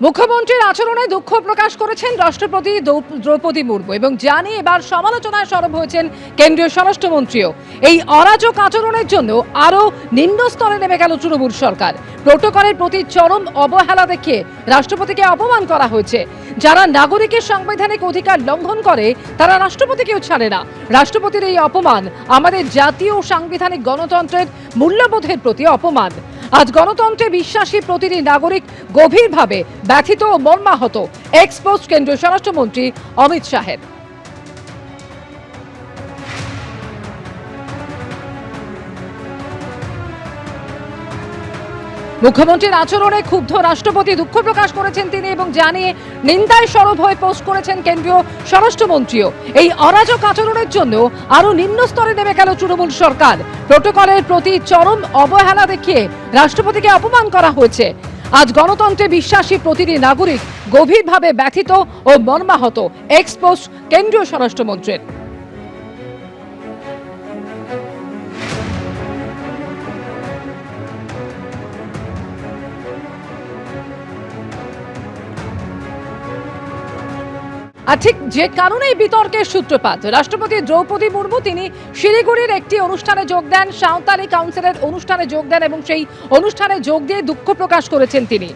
মুখ্যমন্ত্রীর আচরণে দুঃখ প্রকাশ করেছেন রাষ্ট্রপতি দ্রৌপদী মুর্মু এবং জানি এবার সমালোচনায় সরব হয়েছেন কেন্দ্রীয় স্বরাষ্ট্রমন্ত্রীও। এই অরাজক আচরণের জন্য আরও নিম্ন স্তরে নেমে গেল তৃণমূল সরকার। প্রোটোকলের প্রতি চরম অবহেলা দেখিয়ে রাষ্ট্রপতিকে অপমান করা হয়েছে। যারা নাগরিকের সাংবিধানিক অধিকার লঙ্ঘন করে তারা রাষ্ট্রপতিকেও ছাড়ে না। রাষ্ট্রপতির এই অপমান আমাদের জাতীয় সাংবিধানিক গণতন্ত্রের মূল্যবোধের প্রতি অপমান। আজ গণতন্ত্রে বিশ্বাসী প্রতিটি নাগরিক গভীরভাবে ব্যথিত ও মর্মাহত। এক্সপোজড কেন্দ্রীয় স্বরাষ্ট্রমন্ত্রী অমিত শাহের। মুখ্যমন্ত্রীর আচরণে ক্ষুব্ধ রাষ্ট্রপতি দুঃখ প্রকাশ করেছেন তিনি এবং জানিয়ে নিন্দায় সরব হয়ে পোস্ট করেছেন কেন্দ্রীয় স্বরাষ্ট্রমন্ত্রীও। এই অরাজক আচরণের জন্য আরো নিম্ন স্তরে নেমে গেল তৃণমূল সরকার। প্রোটোকলের প্রতি চরম অবহেলা দেখিয়ে রাষ্ট্রপতিকে অপমান করা হয়েছে। আজ গণতন্ত্রে বিশ্বাসী প্রতিটি নাগরিক গভীরভাবে ব্যথিত ও মর্মাহত। এক্সপোজড কেন্দ্রীয় স্বরাষ্ট্রমন্ত্রীর। আর ঠিক যে কারণে এই বিতর্কের সূত্রপাত, রাষ্ট্রপতি দ্রৌপদী মুর্মু তিনি শিলিগুড়ির একটি অনুষ্ঠানে যোগ দেন, সাঁওতালি কাউন্সিলের অনুষ্ঠানে যোগ দেন এবং সেই অনুষ্ঠানে যোগ দিয়ে দুঃখ প্রকাশ করেছেন তিনি।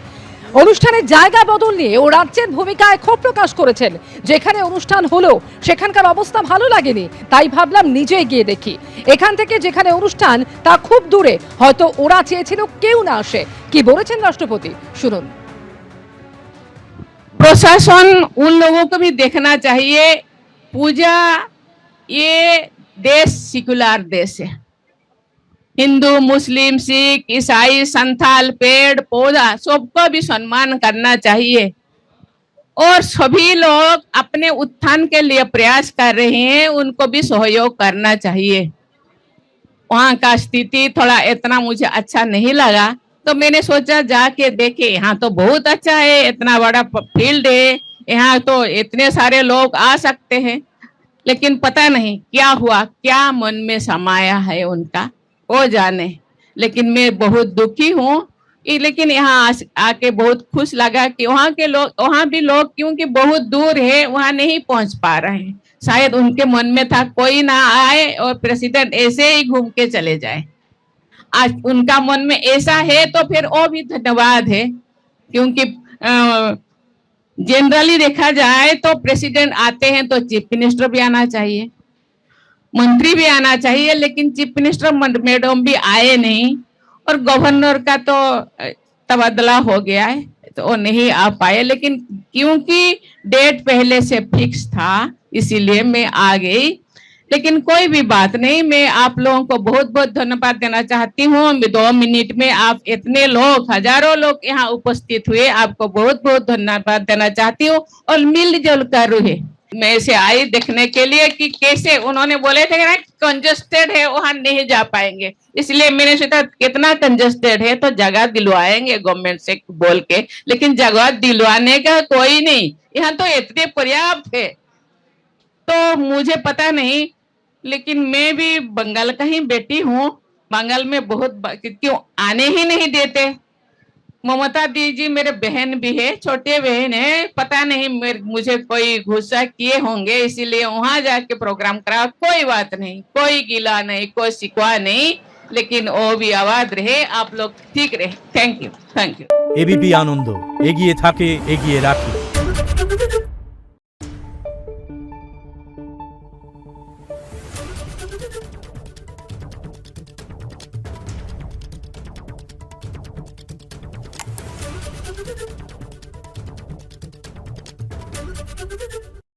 অনুষ্ঠানের জায়গা বদল নিয়ে ও রাজ্যের ভূমিকায় ক্ষোভ প্রকাশ করেছেন। যেখানে অনুষ্ঠান হলো সেখানকার অবস্থা ভালো লাগেনি, তাই ভাবলাম নিজেই গিয়ে দেখি। এখান থেকে যেখানে অনুষ্ঠান তা খুব দূরে, হয়তো ওরা চেয়েছিল কেউ না আসে। কি বলেছেন রাষ্ট্রপতি শুনুন। प्रशासन उन लोगों को भी देखना चाहिए। पूजा, ये देश सेकुलर देश है। हिंदू, मुस्लिम, सिख, ईसाई, संथाल, पेड़ पौधा सबको भी सम्मान करना चाहिए और सभी लोग अपने उत्थान के लिए प्रयास कर रहे हैं, उनको भी सहयोग करना चाहिए। वहाँ का स्थिति थोड़ा इतना मुझे अच्छा नहीं लगा, तो मैंने सोचा जाके देखे। यहाँ तो बहुत अच्छा है, इतना बड़ा फील्ड है, यहाँ तो इतने सारे लोग आ सकते हैं, लेकिन पता नहीं क्या हुआ, क्या मन में समाया है उनका, वो जाने। लेकिन मैं बहुत दुखी हूँ। लेकिन यहाँ आके बहुत खुश लगा कि वहाँ के लोग, वहाँ भी लोग क्योंकि बहुत दूर है वहाँ नहीं पहुँच पा रहे हैं। शायद उनके मन में था कोई ना आए और प्रेसिडेंट ऐसे ही घूम के चले जाए। आज उनका मन में ऐसा है तो फिर वो भी धन्यवाद है, क्योंकि जनरली देखा जाए तो प्रेसिडेंट आते हैं तो चीफ मिनिस्टर भी आना चाहिए, मंत्री भी आना चाहिए, लेकिन चीफ मिनिस्टर मैडम भी आए नहीं और गवर्नर का तो तबादला हो गया है तो वो नहीं आ पाए। लेकिन क्योंकि डेट पहले से फिक्स था इसीलिए मैं आ गई। लेकिन कोई भी बात नहीं, मैं आप लोगों को बहुत बहुत धन्यवाद देना चाहती हूँ। 2 मिनट में आप इतने लोग, हजारों लोग यहाँ उपस्थित हुए, आपको बहुत बहुत धन्यवाद देना चाहती हूँ और मिलजुल कर रहे। मैं ऐसे आई देखने के लिए कि कैसे उन्होंने बोले थे ना कंजस्टेड है वहाँ नहीं जा पाएंगे, इसलिए मैंने सोचा कितना कंजस्टेड है तो जगह दिलवाएंगे गवर्नमेंट से बोल के, लेकिन जगह दिलवाने का कोई नहीं, यहाँ तो इतने पर्याप्त है। तो मुझे पता नहीं, लेकिन मैं भी बंगाल का ही बेटी हूँ। बंगाल में बहुत क्यों आने ही नहीं देते। ममता दीदी मेरे बहन भी है, छोटे बहन है, पता नहीं मुझे कोई गुस्सा किए होंगे इसीलिए वहां जाके प्रोग्राम करा। कोई बात नहीं, कोई गिला नहीं, कोई शिकवा नहीं, लेकिन वो भी आवाज रहे, आप लोग ठीक रहे। Thank you, thank you. ABP Ananda एगिए थाके एगिए राखे। Thank you.